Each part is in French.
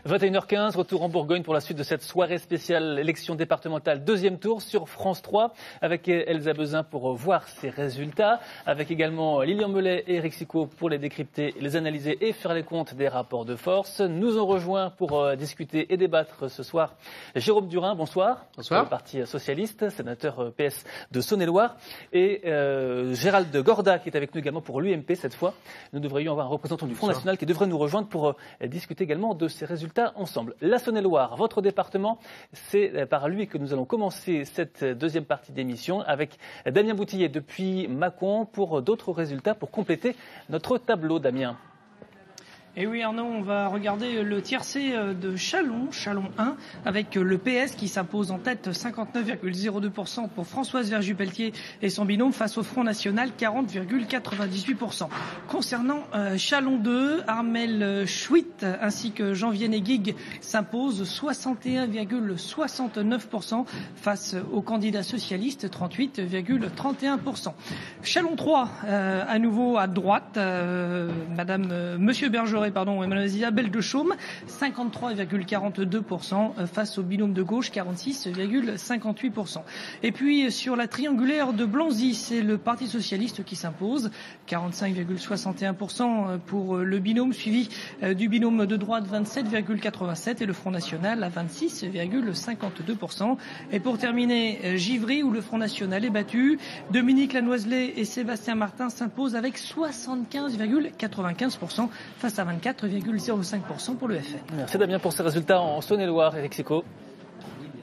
21h15, retour en Bourgogne pour la suite de cette soirée spéciale élection départementale, deuxième tour sur France 3, avec Elsa Bezin pour voir ses résultats, avec également Lilian Melet et Eric Sicot pour les décrypter, les analyser et faire les comptes des rapports de force. Nous ont rejoint pour discuter et débattre ce soir Jérôme Durin, bonsoir. Bonsoir. Le Parti socialiste, sénateur PS de Saône-et-Loire, et Gérald Gorda qui est avec nous également pour l'UMP cette fois. Nous devrions avoir un représentant du Front National qui devrait nous rejoindre pour discuter également de ces résultats ensemble. La Saône-et-Loire, votre département, c'est par lui que nous allons commencer cette deuxième partie d'émission avec Damien Boutillier depuis Mâcon pour d'autres résultats pour compléter notre tableau, Damien. Et oui Arnaud, on va regarder le tiercé de Châlons 1, avec le PS qui s'impose en tête 59,02% pour Françoise Verjus-Pelletier et son binôme face au Front National 40,98%. Concernant Châlons 2, Armel Schwitt ainsi que Jean-Vianney Guigues s'imposent 61,69% face au candidat socialiste 38,31%. Châlons 3, à nouveau à droite, Monsieur Bergeret et Mme Isabelle de Chaume, 53,42% face au binôme de gauche, 46,58%. Et puis sur la triangulaire de Blanzy, c'est le Parti socialiste qui s'impose, 45,61% pour le binôme, suivi du binôme de droite, 27,87%, et le Front National à 26,52%. Et pour terminer, Givry, où le Front National est battu, Dominique Lanoiselet et Sébastien Martin s'imposent avec 75,95% face à 24,05% pour le FN. Merci Damien pour ces résultats en Saône-et-Loire, Eric Sicot.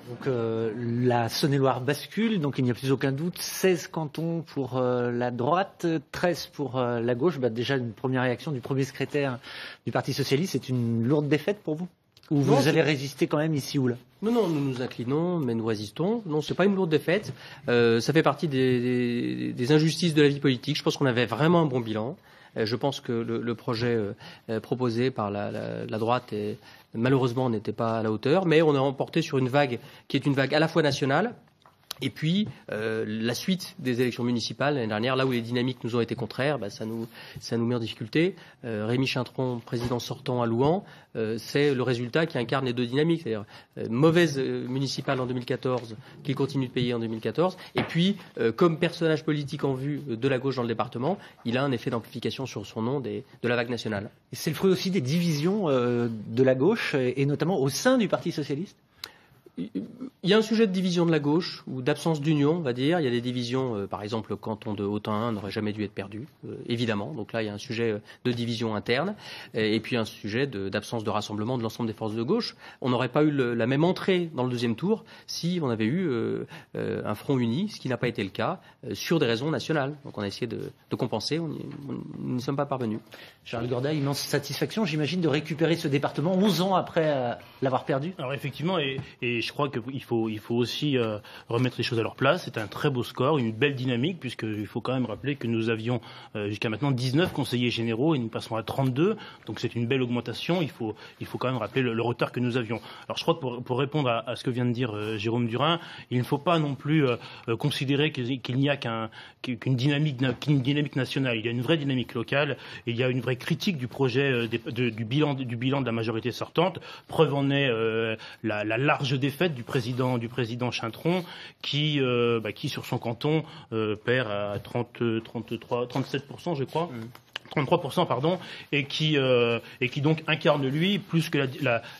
Donc la Saône-et-Loire bascule, donc il n'y a plus aucun doute, 16 cantons pour la droite, 13 pour la gauche. Déjà une première réaction du premier secrétaire du Parti Socialiste, c'est une lourde défaite pour vous? Ou vous allez résister quand même ici ou là? Non, nous nous inclinons, mais nous résistons. Non, c'est pas une lourde défaite. Ça fait partie des injustices de la vie politique. Je pense qu'on avait vraiment un bon bilan. Je pense que le projet proposé par la droite malheureusement n'était pas à la hauteur, mais on a remporté sur une vague qui est une vague à la fois nationale. Et puis, la suite des élections municipales l'année dernière, là où les dynamiques nous ont été contraires, ça nous met en difficulté. Rémy Chintron, président sortant à Louhans, c'est le résultat qui incarne les deux dynamiques. C'est-à-dire mauvaise municipale en 2014, qu'il continue de payer en 2014. Et puis, comme personnage politique en vue de la gauche dans le département, il a un effet d'amplification sur son nom de la vague nationale. Et c'est le fruit aussi des divisions de la gauche, et notamment au sein du Parti socialiste? Il y a un sujet de division de la gauche, ou d'absence d'union, on va dire. Il y a des divisions, par exemple, le canton de Autun n'aurait jamais dû être perdu, évidemment. Donc là, il y a un sujet de division interne, et puis un sujet d'absence de rassemblement de l'ensemble des forces de gauche. On n'aurait pas eu la même entrée dans le deuxième tour si on avait eu un front uni, ce qui n'a pas été le cas, sur des raisons nationales. Donc on a essayé de compenser, nous n'y sommes pas parvenus. Charles Gorda, immense satisfaction, j'imagine, de récupérer ce département 11 ans après l'avoir perdu? Alors effectivement, et je crois qu'il faut aussi remettre les choses à leur place. C'est un très beau score, une belle dynamique, puisqu'il faut quand même rappeler que nous avions jusqu'à maintenant 19 conseillers généraux et nous passons à 32. Donc c'est une belle augmentation. Il faut quand même rappeler le retard que nous avions. Alors je crois que pour répondre à ce que vient de dire Jérôme Durin, il ne faut pas non plus considérer qu'il n'y a qu'une dynamique nationale. Il y a une vraie dynamique locale. Il y a une vraie critique du projet du bilan de la majorité sortante. Preuve en est la large défaite du président Chintron qui sur son canton perd à 37% je crois. 33%, pardon, et qui donc incarne lui plus que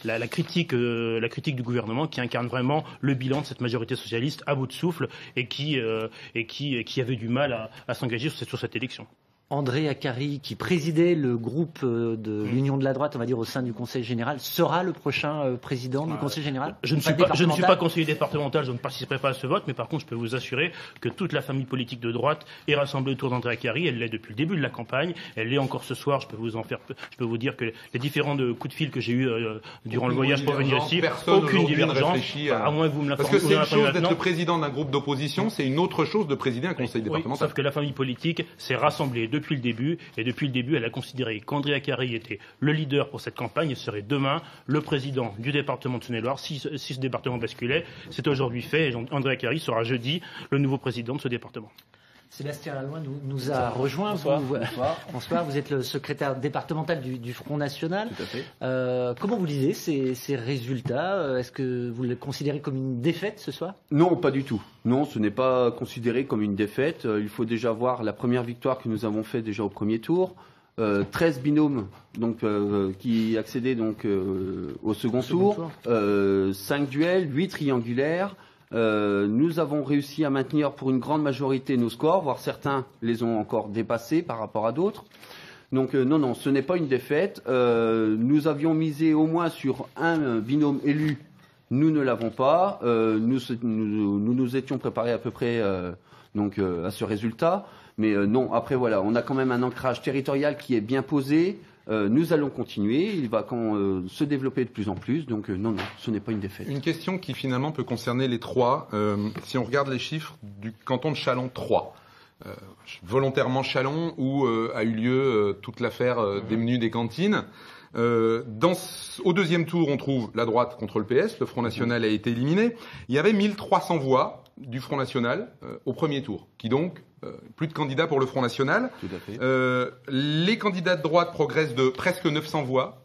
la critique du gouvernement, qui incarne vraiment le bilan de cette majorité socialiste à bout de souffle et qui avait du mal à s'engager sur cette élection. André Acari, qui présidait le groupe de l'Union de la droite, on va dire, au sein du Conseil général, sera le prochain président du Conseil général? Je ne suis pas conseiller départemental, je ne participerai pas à ce vote, mais par contre, je peux vous assurer que toute la famille politique de droite est rassemblée autour d'André Acari. Elle l'est depuis le début de la campagne. Elle l'est encore ce soir. Je peux vous dire que les différents coups de fil que j'ai eus durant le voyage pour venir ici, aucune divergence. À moins que vous me l'informiez. Parce que c'est une chose d'être président d'un groupe d'opposition, c'est une autre chose de présider un conseil départemental. Sauf que la famille politique s'est rassemblée depuis le début, et depuis le début, elle a considéré qu'André Acari était le leader pour cette campagne et serait demain le président du département de Saône-et-Loire. Si ce département basculait, c'est aujourd'hui fait, et André Acari sera jeudi le nouveau président de ce département. Sébastien Lalouin nous a rejoint. Bonsoir. Bonsoir. Vous êtes le secrétaire départemental du Front National. Tout à fait. Comment vous lisez ces résultats? Est-ce que vous les considérez comme une défaite ce soir? Non, pas du tout. Non, ce n'est pas considéré comme une défaite. Il faut déjà voir la première victoire que nous avons faite déjà au premier tour. 13 binômes donc, qui accédaient donc, au second tour. 5 duels, 8 triangulaires. Nous avons réussi à maintenir pour une grande majorité nos scores, voire certains les ont encore dépassés par rapport à d'autres. Donc non, ce n'est pas une défaite. Nous avions misé au moins sur un binôme élu. Nous ne l'avons pas. Nous étions préparés à peu près à ce résultat. Mais non, après voilà, on a quand même un ancrage territorial qui est bien posé. Nous allons continuer, il va se développer de plus en plus, donc non, ce n'est pas une défaite. Une question qui finalement peut concerner les trois. Si on regarde les chiffres du canton de Châlons 3, volontairement Châlons, où a eu lieu toute l'affaire des menus des cantines. Au deuxième tour, on trouve la droite contre le PS, le Front National a été éliminé. Il y avait 1300 voix du Front National au premier tour, qui donc plus de candidats pour le Front National. Tout à fait. Les candidats de droite progressent de presque 900 voix.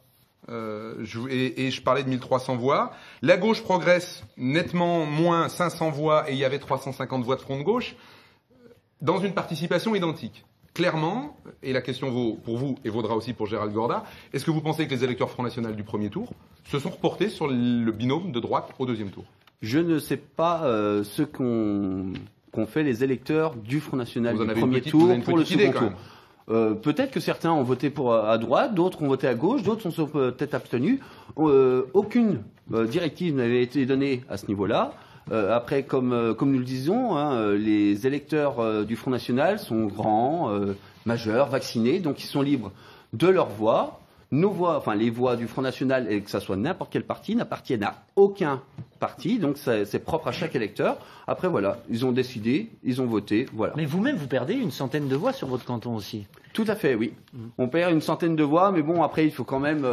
Et je parlais de 1300 voix. La gauche progresse nettement moins 500 voix et il y avait 350 voix de Front de gauche dans une participation identique. Clairement, et la question vaut pour vous et vaudra aussi pour Gérald Gorda, est-ce que vous pensez que les électeurs Front National du premier tour se sont reportés sur le binôme de droite au deuxième tour? Je ne sais pas ce qu'ont fait les électeurs du Front National du premier tour pour le second tour. Peut-être que certains ont voté à droite, d'autres ont voté à gauche, d'autres sont peut-être abstenus. Aucune directive n'avait été donnée à ce niveau-là. Après, comme nous le disons, les électeurs du Front National sont grands, majeurs, vaccinés, donc ils sont libres de leur voix. Nos voix, enfin les voix du Front National, et que ça soit n'importe quel parti, n'appartiennent à aucun parti, donc c'est propre à chaque électeur. Après voilà, ils ont décidé, ils ont voté, voilà. Mais vous-même, vous perdez une centaine de voix sur votre canton aussi. Tout à fait, oui. On perd une centaine de voix, mais bon, après, il faut quand même,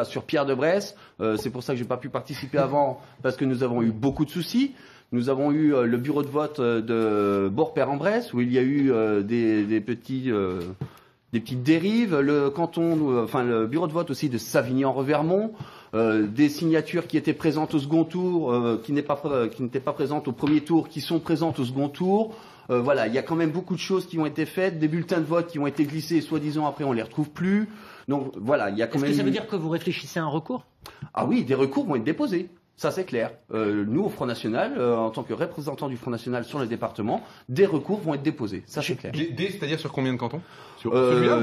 sur Pierre de Bresse, c'est pour ça que j'ai pas pu participer avant, parce que nous avons eu beaucoup de soucis. Nous avons eu le bureau de vote de Bourg-Père-en-Bresse, où il y a eu des petites dérives. Le bureau de vote aussi de Savigny-en-Revermont, des signatures qui étaient présentes au second tour, qui n'étaient pas présentes au premier tour, qui sont présentes au second tour. Voilà, il y a quand même beaucoup de choses qui ont été faites, des bulletins de vote qui ont été glissés, soi-disant après on les retrouve plus. Donc voilà, il y a quand même. Est-ce que ça veut dire que vous réfléchissez à un recours? Ah oui, des recours vont être déposés. Ça, c'est clair. Nous, au Front National, en tant que représentant du Front National sur le département, des recours vont être déposés. Ça, c'est clair. C'est-à-dire sur combien de cantons?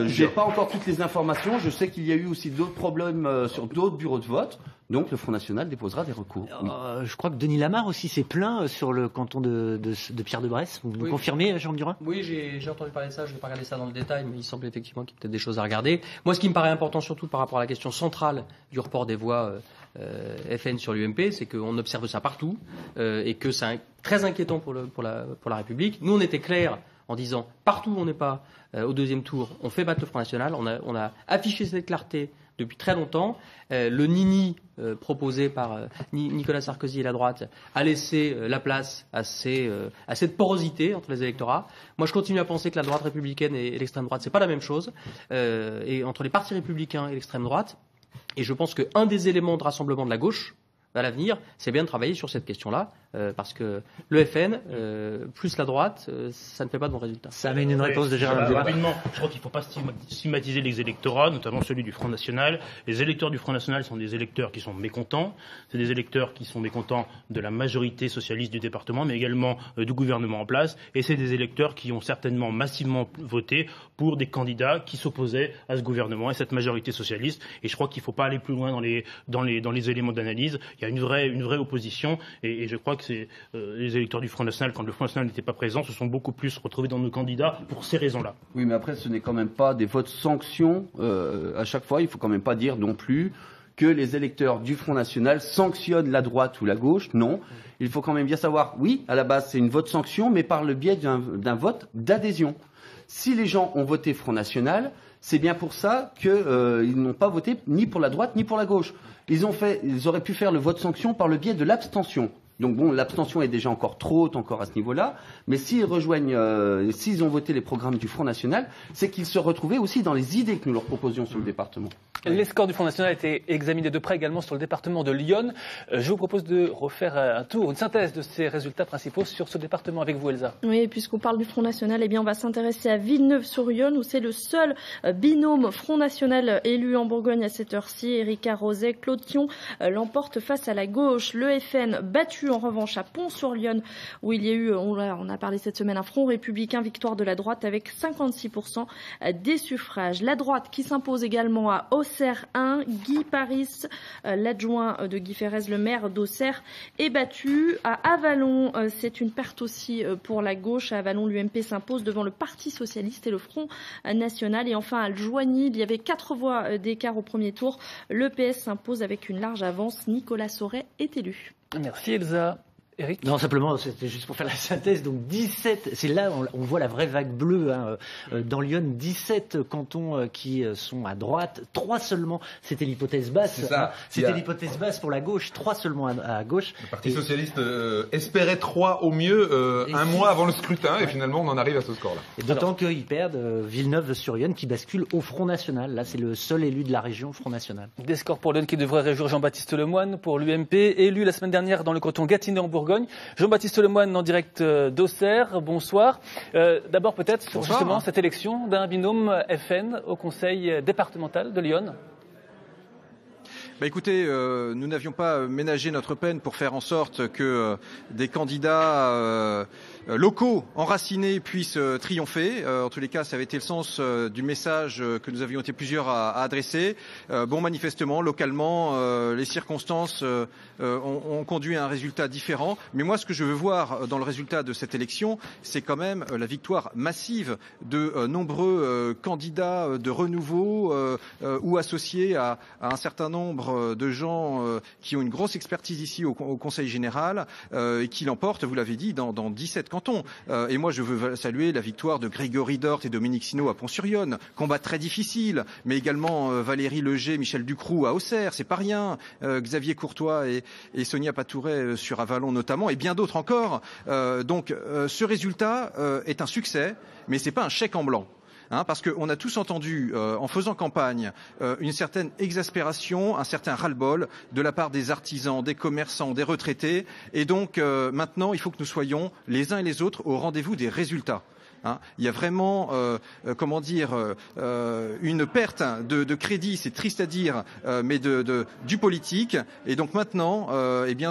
J'ai pas encore toutes les informations. Je sais qu'il y a eu aussi d'autres problèmes sur d'autres bureaux de vote. Donc, le Front National déposera des recours. Je crois que Denis Lamarre aussi s'est plaint sur le canton de Pierre de Bresse. Vous me confirmez, Jean Durin? Oui, j'ai entendu parler de ça. Je vais pas regarder ça dans le détail, mais il semble effectivement qu'il y a peut-être des choses à regarder. Moi, ce qui me paraît important, surtout par rapport à la question centrale du report des voix FN sur l'UMP, c'est qu'on observe ça partout et que c'est très inquiétant pour la République. Nous, on était clairs en disant partout où on n'est pas au deuxième tour, on fait battre le Front National. On a affiché cette clarté depuis très longtemps. Le nini proposé par Nicolas Sarkozy et la droite a laissé la place à cette porosité entre les électorats. Moi, je continue à penser que la droite républicaine et l'extrême droite, c'est pas la même chose. Et entre les partis républicains et l'extrême droite, et je pense qu'un des éléments de rassemblement de la gauche à l'avenir, c'est bien de travailler sur cette question-là, parce que le FN plus la droite, ça ne fait pas de bons résultats. Ça amène une réponse de Gérald Durand. Rapidement, je crois qu'il ne faut pas stigmatiser les électorats, notamment celui du Front National. Les électeurs du Front National sont des électeurs qui sont mécontents. C'est des électeurs qui sont mécontents de la majorité socialiste du département, mais également du gouvernement en place. Et c'est des électeurs qui ont certainement massivement voté pour des candidats qui s'opposaient à ce gouvernement et cette majorité socialiste. Et je crois qu'il ne faut pas aller plus loin dans les éléments d'analyse. Il y a une vraie opposition, et je crois que c'est les électeurs du Front National, quand le Front National n'était pas présent, se sont beaucoup plus retrouvés dans nos candidats pour ces raisons-là. Oui, mais après, ce n'est quand même pas des votes sanctions à chaque fois. Il faut quand même pas dire non plus que les électeurs du Front National sanctionnent la droite ou la gauche. Non. Il faut quand même bien savoir, oui, à la base, c'est une vote sanction, mais par le biais d'un vote d'adhésion. Si les gens ont voté Front National, c'est bien pour ça qu'ils n'ont pas voté ni pour la droite ni pour la gauche. Ils auraient pu faire le vote sanction par le biais de l'abstention. Donc bon, l'abstention est déjà encore trop haute encore à ce niveau-là. Mais s'ils s'ils ont voté les programmes du Front National, c'est qu'ils se retrouvaient aussi dans les idées que nous leur proposions sur le département. Les scores du Front National ont été examinés de près également sur le département de l'Yonne. Je vous propose de refaire un tour, une synthèse de ces résultats principaux sur ce département avec vous, Elsa. Oui, puisqu'on parle du Front National, eh bien, on va s'intéresser à Villeneuve-sur-Yonne, où c'est le seul binôme Front National élu en Bourgogne à cette heure-ci. Erika Roset, Claude Thion l'emporte face à la gauche. Le FN battu en revanche à Pont-sur-Lyonne, où il y a eu, on a parlé cette semaine, un Front républicain, victoire de la droite avec 56% des suffrages. La droite qui s'impose également à Auxerre 1, Guy Paris, l'adjoint de Guy Ferrez, le maire d'Auxerre, est battu. À Avallon, c'est une perte aussi pour la gauche. À Avallon, l'UMP s'impose devant le Parti socialiste et le Front national. Et enfin, à Joigny, il y avait 4 voix d'écart au premier tour. Le PS s'impose avec une large avance. Nicolas Sauret est élu. Merci Elsa. Eric ? Non, simplement, c'était juste pour faire la synthèse. Donc 17, c'est là on voit la vraie vague bleue dans Lyon. 17 cantons qui sont à droite, 3 seulement. C'était l'hypothèse basse. C'est ça. C'était l'hypothèse basse pour la gauche, 3 seulement à gauche. Le Parti socialiste espérait 3 au mieux un mois avant le scrutin, et finalement on en arrive à ce score-là. Et d'autant qu'ils perdent Villeneuve-sur-Yonne qui bascule au Front National. Là, c'est le seul élu de la région Front National. Des scores pour Lyon qui devraient réjouir Jean-Baptiste Lemoyne pour l'UMP, élu la semaine dernière dans le canton Gâtinais en Bourgogne. Jean-Baptiste Lemoyne en direct d'Auxerre, bonsoir. D'abord peut-être sur justement cette élection d'un binôme FN au conseil départemental de Lyon. Écoutez, nous n'avions pas ménagé notre peine pour faire en sorte que des candidats locaux enracinés puissent triompher. En tous les cas, ça avait été le sens du message que nous avions été plusieurs à adresser. Manifestement, localement, les circonstances ont conduit à un résultat différent. Mais moi, ce que je veux voir dans le résultat de cette élection, c'est quand même la victoire massive de nombreux candidats de renouveau ou associés à un certain nombre de gens qui ont une grosse expertise ici au Conseil général et qui l'emportent, vous l'avez dit, dans 17 cantons. Et moi, je veux saluer la victoire de Grégory Dort et Dominique Sinaud à Pont-sur-Yonne. Combat très difficile, mais également Valérie Leger, Michel Ducroux à Auxerre, c'est pas rien. Xavier Courtois et Sonia Patouret sur Avallon notamment, et bien d'autres encore. Donc, ce résultat est un succès, mais c'est pas un chèque en blanc. Parce qu'on a tous entendu, en faisant campagne, une certaine exaspération, un certain ras-le-bol de la part des artisans, des commerçants, des retraités. Et donc, maintenant, il faut que nous soyons les uns et les autres au rendez-vous des résultats. Il y a vraiment, une perte de crédit, c'est triste à dire, mais du politique. Et donc maintenant,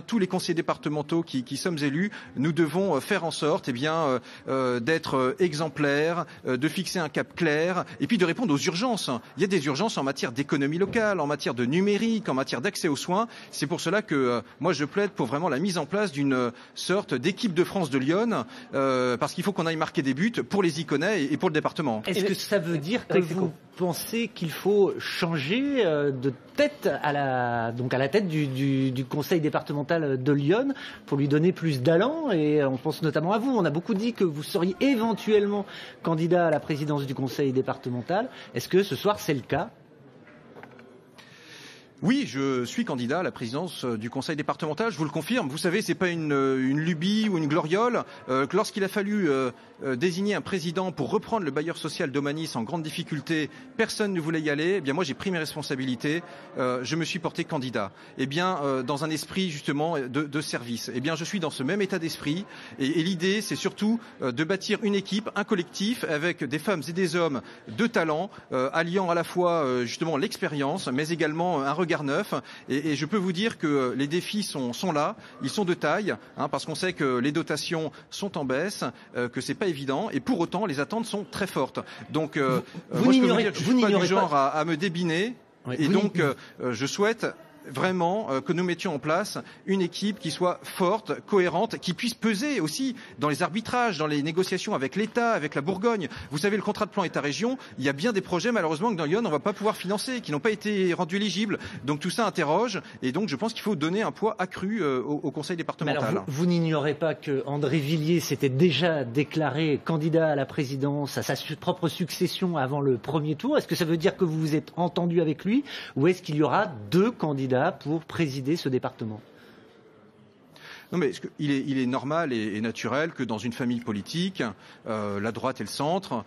tous les conseillers départementaux qui sommes élus, nous devons faire en sorte, d'être exemplaires, de fixer un cap clair, et puis de répondre aux urgences. Il y a des urgences en matière d'économie locale, en matière de numérique, en matière d'accès aux soins. C'est pour cela que moi je plaide pour vraiment la mise en place d'une sorte d'équipe de France de Lyon, parce qu'il faut qu'on aille marquer des buts pour les Iconais et pour le département. Est-ce que ça veut dire que vous pensez qu'il faut changer de tête à la tête du conseil départemental de Lyon pour lui donner plus d'allant? Et on pense notamment à vous. On a beaucoup dit que vous seriez éventuellement candidat à la présidence du conseil départemental. Est-ce que ce soir c'est le cas? Oui, je suis candidat à la présidence du conseil départemental, je vous le confirme. Vous savez, c'est pas une lubie ou une gloriole. Lorsqu'il a fallu désigner un président pour reprendre le bailleur social d'Omanis en grande difficulté, personne ne voulait y aller. Moi, j'ai pris mes responsabilités. Je me suis porté candidat. Dans un esprit justement de service. Je suis dans ce même état d'esprit. Et l'idée, c'est surtout de bâtir une équipe, un collectif avec des femmes et des hommes de talent, alliant à la fois justement l'expérience, mais également un regard neuf, et je peux vous dire que les défis sont là, ils sont de taille, parce qu'on sait que les dotations sont en baisse, que c'est pas évident, et pour autant les attentes sont très fortes. Donc moi je peux vous dire que je suis pas du genre à me débiner, et donc je souhaite vraiment que nous mettions en place une équipe qui soit forte, cohérente, qui puisse peser aussi dans les arbitrages, dans les négociations avec l'État, avec la Bourgogne. Vous savez, le contrat de plan État-région, il y a bien des projets malheureusement que dans Lyon on ne va pas pouvoir financer, qui n'ont pas été rendus éligibles. Donc tout ça interroge, et donc je pense qu'il faut donner un poids accru au conseil départemental. Mais alors, vous n'ignorez pas que André Villiers s'était déjà déclaré candidat à la présidence, à sa propre succession avant le premier tour. Est-ce que ça veut dire que vous vous êtes entendu avec lui, ou est-ce qu'il y aura 2 candidats pour présider ce département? Non, mais il est normal et naturel que dans une famille politique, la droite et le centre,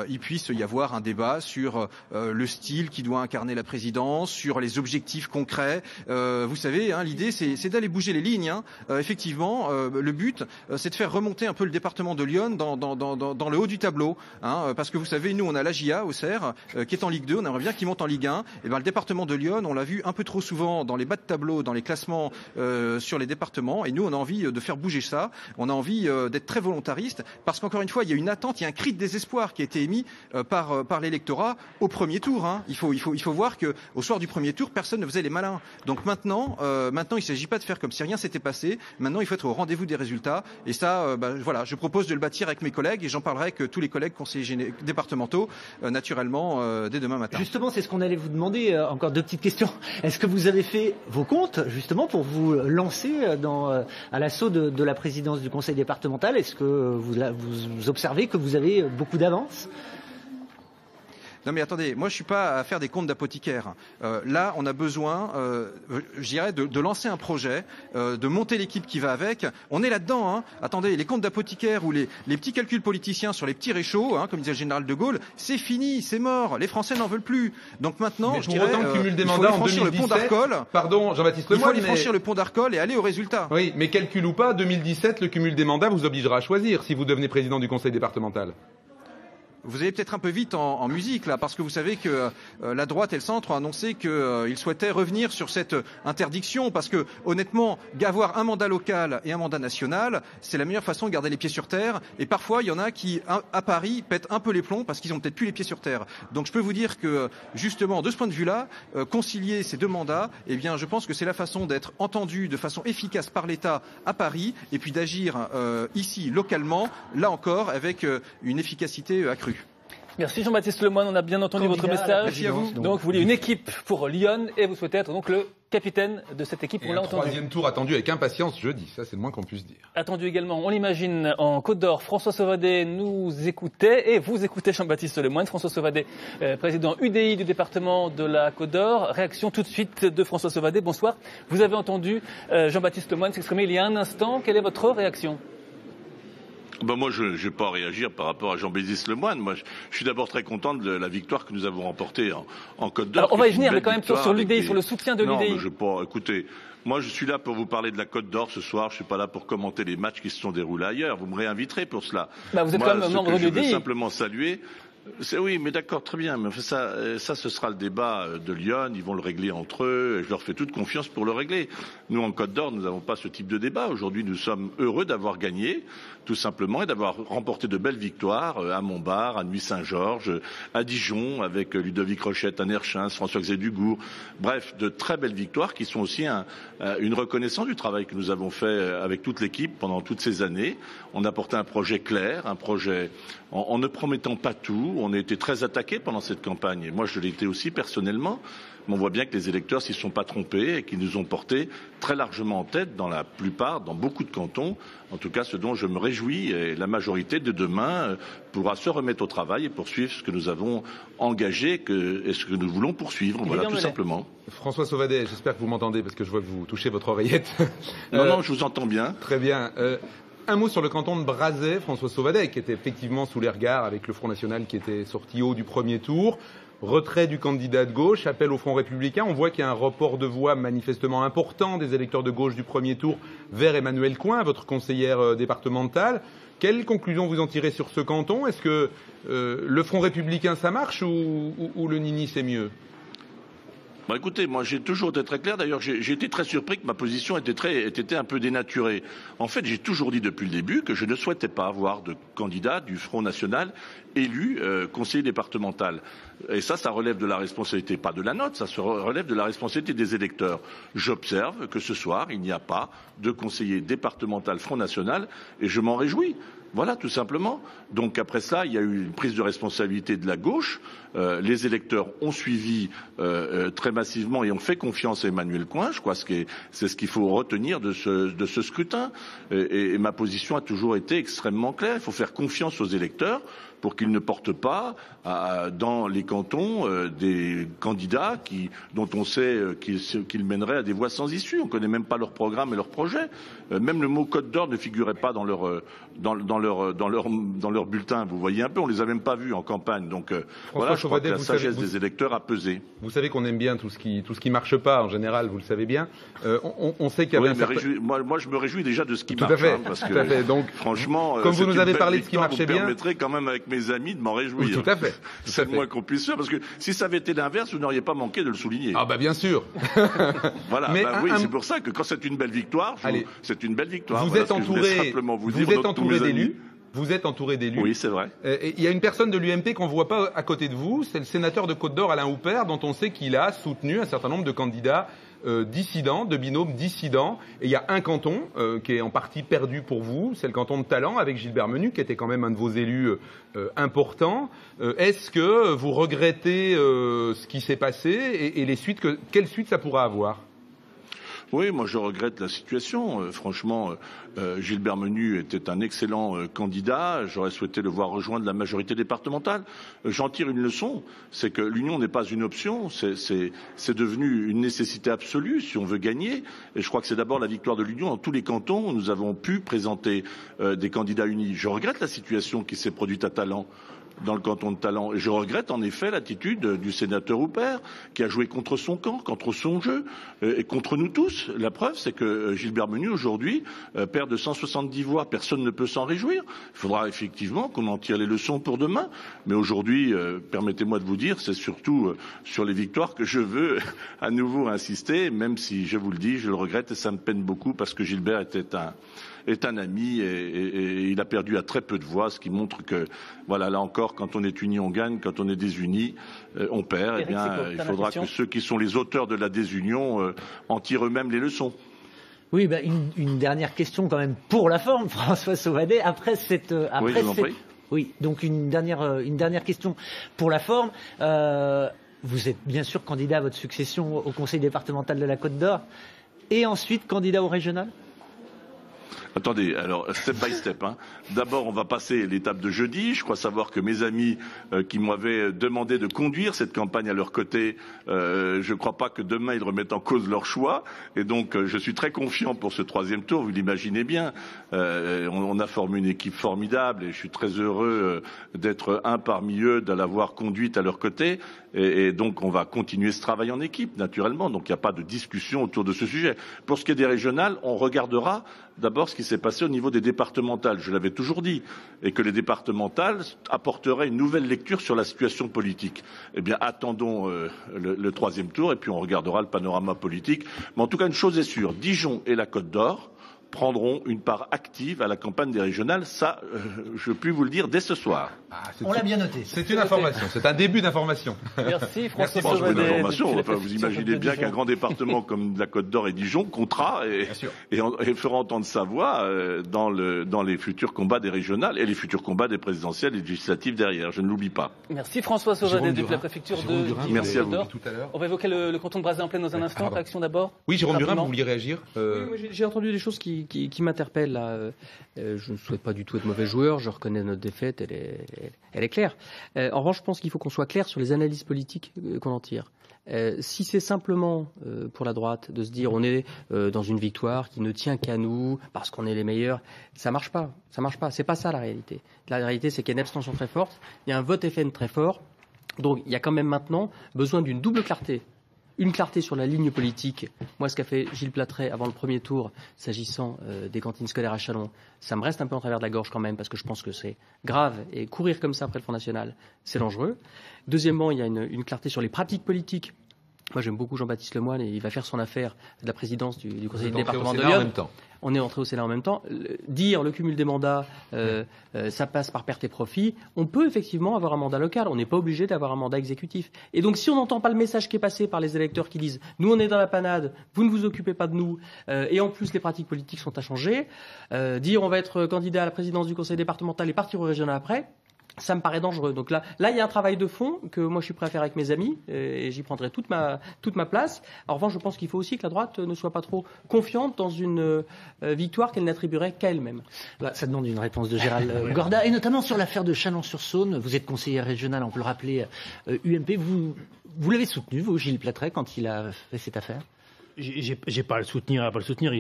il puisse y avoir un débat sur le style qui doit incarner la présidence, sur les objectifs concrets. Vous savez, hein, l'idée, c'est d'aller bouger les lignes. Hein. Effectivement, le but, c'est de faire remonter un peu le département de Lyon dans le haut du tableau. Hein, parce que vous savez, nous, on a l'AJA, Auxerre, qui est en Ligue 2. On aimerait bien qu'il monte en Ligue 1. Et ben, le département de Lyon, on l'a vu un peu trop souvent dans les bas de tableau, dans les classements sur les départements. Et nous, on a envie de faire bouger ça. On a envie d'être très volontariste. Parce qu'encore une fois, il y a une attente, il y a un cri de désespoir qui a été émis par l'électorat au premier tour. Hein. Il faut voir qu'au soir du premier tour, personne ne faisait les malins. Donc maintenant, il ne s'agit pas de faire comme si rien s'était passé. Maintenant, il faut être au rendez-vous des résultats. Et ça, voilà, je propose de le bâtir avec mes collègues et j'en parlerai avec tous les collègues conseillers départementaux, naturellement, dès demain matin. Justement, c'est ce qu'on allait vous demander. Encore deux petites questions. Est-ce que vous avez fait vos comptes, justement, pour vous lancer à l'assaut de la présidence du conseil départemental? Est-ce que vous observez que vous avez beaucoup d'avance? Non mais attendez, moi je suis pas à faire des comptes d'apothicaire. Là, on a besoin, je dirais, de lancer un projet, de monter l'équipe qui va avec. On est là-dedans. Hein. Attendez, les comptes d'apothicaire ou les petits calculs politiciens sur les petits réchauds, hein, comme disait le général de Gaulle, c'est fini, c'est mort. Les Français n'en veulent plus. Donc maintenant, mais je dirais, cumul des il faut mandats aller franchir le pont d'Arcole. Pardon, Jean-Baptiste Lemoyne. Il faut aller franchir le pont d'Arcole et aller au résultat. Oui, mais calcul ou pas, 2017, le cumul des mandats vous obligera à choisir si vous devenez président du conseil départemental. Vous allez peut-être un peu vite en musique là, parce que vous savez que la droite et le centre ont annoncé qu'ils souhaitaient revenir sur cette interdiction, parce que honnêtement, avoir un mandat local et un mandat national, c'est la meilleure façon de garder les pieds sur terre. Et parfois, il y en a qui, à Paris, pètent un peu les plombs parce qu'ils ont peut-être plus les pieds sur terre. Donc, je peux vous dire que justement, de ce point de vue-là, concilier ces deux mandats, eh bien, je pense que c'est la façon d'être entendu de façon efficace par l'État à Paris, et puis d'agir ici localement, là encore, avec une efficacité accrue. Merci Jean-Baptiste Lemoyne, on a bien entendu votre message. Merci à vous. Donc vous voulez une équipe pour Lyon et vous souhaitez être donc le capitaine de cette équipe. On l'a entendu. Troisième tour attendu avec impatience jeudi, ça c'est le moins qu'on puisse dire. Attendu également, on l'imagine, en Côte d'Or. François Sauvadet nous écoutait et vous écoutez Jean-Baptiste Lemoyne. François Sauvadet, président UDI du département de la Côte d'Or. Réaction tout de suite de François Sauvadet. Bonsoir. Vous avez entendu Jean-Baptiste Lemoyne s'exprimer il y a un instant. Quelle est votre réaction ? Moi, je ne vais pas réagir par rapport à Jean-Baptiste Lemoyne. Moi, je suis d'abord très content de la victoire que nous avons remportée en Côte d'Or. Alors, on va y venir, mais quand même sur l'UDI, sur le soutien de l'UDI. Non, je pas. Écoutez, moi, je suis là pour vous parler de la Côte d'Or ce soir. Je suis pas là pour commenter les matchs qui se sont déroulés ailleurs. Vous me réinviterez pour cela. Vous êtes quand même membre de l'UDI. Je veux simplement saluer. Oui, mais d'accord, très bien. Mais ça, ce sera le débat de Lyon. Ils vont le régler entre eux. Je leur fais toute confiance pour le régler. Nous, en Côte d'Or, nous n'avons pas ce type de débat. Aujourd'hui, nous sommes heureux d'avoir gagné, tout simplement, et d'avoir remporté de belles victoires à Montbard, à Nuit-Saint-Georges, à Dijon, avec Ludovic Rochette, Anne Herchins, François-Xavier Dugour. Bref, de très belles victoires qui sont aussi une reconnaissance du travail que nous avons fait avec toute l'équipe pendant toutes ces années. On a porté un projet clair, un projet en ne promettant pas tout. On a été très attaqués pendant cette campagne. Et moi, je l'ai été aussi personnellement. Mais on voit bien que les électeurs s'y sont pas trompés et qu'ils nous ont portés très largement en tête dans beaucoup de cantons. En tout cas, ce dont je me réjouis, et la majorité de demain pourra se remettre au travail et poursuivre ce que nous avons engagé et ce que nous voulons poursuivre. Voilà, tout simplement. François Sauvadet, j'espère que vous m'entendez parce que je vois que vous touchez votre oreillette. Non, je vous entends bien. Très bien. Un mot sur le canton de Brazais, François Sauvadet, qui était effectivement sous les regards avec le Front National qui était sorti haut du premier tour. Retrait du candidat de gauche, appel au Front républicain. On voit qu'il y a un report de voix manifestement important des électeurs de gauche du premier tour vers Emmanuel Coin, votre conseillère départementale. Quelle conclusion vous en tirez sur ce canton? Est-ce que le Front républicain ça marche ou le Nini c'est mieux? Écoutez, moi j'ai toujours été très clair. D'ailleurs, j'ai été très surpris que ma position était un peu dénaturée. En fait, j'ai toujours dit depuis le début que je ne souhaitais pas avoir de candidat du Front National élu conseiller départemental. Et ça relève de la responsabilité, pas de la nôtre, ça relève de la responsabilité des électeurs. J'observe que ce soir, il n'y a pas de conseiller départemental Front National et je m'en réjouis. Voilà, tout simplement. Donc après ça, il y a eu une prise de responsabilité de la gauche. Les électeurs ont suivi très massivement et ont fait confiance à Emmanuel Coin. Je crois que c'est ce qu'il faut retenir de ce scrutin. Et ma position a toujours été extrêmement claire. Il faut faire confiance aux électeurs pour qu'ils ne portent pas dans les cantons des candidats dont on sait qu'ils mèneraient à des voies sans issue. On ne connaît même pas leur programme et leur projet. Même le mot Côte d'Or ne figurait pas dans leur bulletin. Vous voyez un peu, on les a même pas vus en campagne. Donc voilà, je crois que la sagesse des électeurs a pesé. Vous savez qu'on aime bien tout ce qui marche pas en général. Vous le savez bien. On sait qu'il y avait moi, je me réjouis déjà de ce qui marche. Tout à fait. Parce que, tout à fait. Donc, franchement, comme vous nous avez parlé de ce qui marchait bien, vous permettrez quand même avec mes amis de m'en réjouir. Oui, tout à fait. C'est le moins qu'on puisse faire, parce que si ça avait été l'inverse, vous n'auriez pas manqué de le souligner. Ah bah bien sûr. Voilà. Mais c'est pour ça que quand c'est une belle victoire, c'est une belle victoire. Vous êtes entouré d'élus. Vous êtes entouré d'élus. Oui, c'est vrai. Il y a une personne de l'UMP qu'on ne voit pas à côté de vous, c'est le sénateur de Côte d'Or, Alain Houpert, dont on sait qu'il a soutenu un certain nombre de candidats dissidents, de binômes dissidents. Et il y a un canton qui est en partie perdu pour vous, c'est le canton de Talent, avec Gilbert Menu, qui était quand même un de vos élus importants. Est-ce que vous regrettez ce qui s'est passé et quelle suite ça pourra avoir ? Oui, moi je regrette la situation. Franchement, Gilbert Menu était un excellent candidat. J'aurais souhaité le voir rejoindre la majorité départementale. J'en tire une leçon, c'est que l'union n'est pas une option, c'est devenu une nécessité absolue si on veut gagner. Et je crois que c'est d'abord la victoire de l'union. Dans tous les cantons où nous avons pu présenter des candidats unis. Je regrette la situation qui s'est produite à Talent, dans le canton de Talent. Et je regrette en effet l'attitude du sénateur Houpert, qui a joué contre son camp, contre son jeu, et contre nous tous. La preuve, c'est que Gilbert Menu, aujourd'hui, perd de 170 voix. Personne ne peut s'en réjouir. Il faudra effectivement qu'on en tire les leçons pour demain. Mais aujourd'hui, permettez-moi de vous dire, c'est surtout sur les victoires que je veux à nouveau insister, même si, je vous le dis, je le regrette et ça me peine beaucoup parce que Gilbert est un ami et il a perdu à très peu de voix, ce qui montre que, voilà, là encore, quand on est unis, on gagne, quand on est désunis, on perd. Éric, eh bien, il faudra que ceux qui sont les auteurs de la désunion en tirent eux-mêmes les leçons. Oui, une dernière question quand même pour la forme, François Sauvadet. Oui, donc une dernière question pour la forme. Vous êtes bien sûr candidat à votre succession au conseil départemental de la Côte d'Or et ensuite candidat au régional ? Attendez, alors step by step. D'abord, on va passer l'étape de jeudi. Je crois savoir que mes amis qui m'avaient demandé de conduire cette campagne à leur côté, je ne crois pas que demain ils remettent en cause leur choix. Et donc, je suis très confiant pour ce troisième tour. Vous l'imaginez bien. On a formé une équipe formidable et je suis très heureux d'être un parmi eux, de l'avoir conduite à leur côté. Et donc, on va continuer ce travail en équipe, naturellement. Donc, il n'y a pas de discussion autour de ce sujet. Pour ce qui est des régionales, on regardera d'abord ce qui s'est passé au niveau des départementales. Je l'avais toujours dit. Et que les départementales apporteraient une nouvelle lecture sur la situation politique. Eh bien, attendons le troisième tour et puis on regardera le panorama politique. Mais en tout cas, une chose est sûre. Dijon et la Côte d'Or prendront une part active à la campagne des régionales. Ça, je puis vous le dire dès ce soir. On l'a bien noté. C'est une information, c'est un début d'information. Merci François Sauvadet. Sauvadet. Vous imaginez bien qu'un grand département comme la Côte d'Or et Dijon comptera et fera entendre sa voix dans les futurs combats des régionales et les futurs combats des présidentielles et législatives derrière. Je ne l'oublie pas. Merci François Sauvadet depuis la préfecture de Dijon. Merci à vous. On va évoquer le canton de Brazay-en-Plaine dans un instant. Réaction d'abord. Oui, Jérôme Burin, vous vouliez réagir Oui, j'ai entendu des choses qui m'interpellent là. Je ne souhaite pas du tout être mauvais joueur. Je reconnais notre défaite. Elle est claire. En revanche, je pense qu'il faut qu'on soit clair sur les analyses politiques qu'on en tire. Si c'est simplement pour la droite de se dire on est dans une victoire qui ne tient qu'à nous parce qu'on est les meilleurs, ça marche pas. C'est pas ça la réalité. La réalité, c'est qu'il y a une abstention très forte, il y a un vote FN très fort. Donc il y a quand même maintenant besoin d'une double clarté. Une clarté sur la ligne politique. Moi, ce qu'a fait Gilles Platret avant le premier tour, s'agissant des cantines scolaires à Châlons, ça me reste un peu en travers de la gorge quand même, parce que je pense que c'est grave. Et courir comme ça après le Front National, c'est dangereux. Deuxièmement, il y a une clarté sur les pratiques politiques Moi, j'aime beaucoup Jean-Baptiste Lemoyne et il va faire son affaire de la présidence du conseil Vous êtes départemental de entré au Sénat en Lyon. même temps. On est entré au Sénat en même temps. Dire le cumul des mandats, ça passe par perte et profit. On peut effectivement avoir un mandat local. On n'est pas obligé d'avoir un mandat exécutif. Et donc, si on n'entend pas le message qui est passé par les électeurs qui disent « Nous, on est dans la panade, vous ne vous occupez pas de nous, et en plus, les pratiques politiques sont à changer », dire « On va être candidat à la présidence du conseil départemental et partir au régional après », ça me paraît dangereux. Donc là, il y a un travail de fond que moi je suis prêt à faire avec mes amis et j'y prendrai toute ma place. En revanche, je pense qu'il faut aussi que la droite ne soit pas trop confiante dans une victoire qu'elle n'attribuerait qu'à elle-même. Là, ça demande une réponse de Gérald Gorda, et notamment sur l'affaire de Chalon-sur-Saône. Vous êtes conseiller régional, on peut le rappeler, UMP. Vous l'avez soutenu, vous, Gilles Plattret, quand il a fait cette affaire? J'ai pas à le soutenir,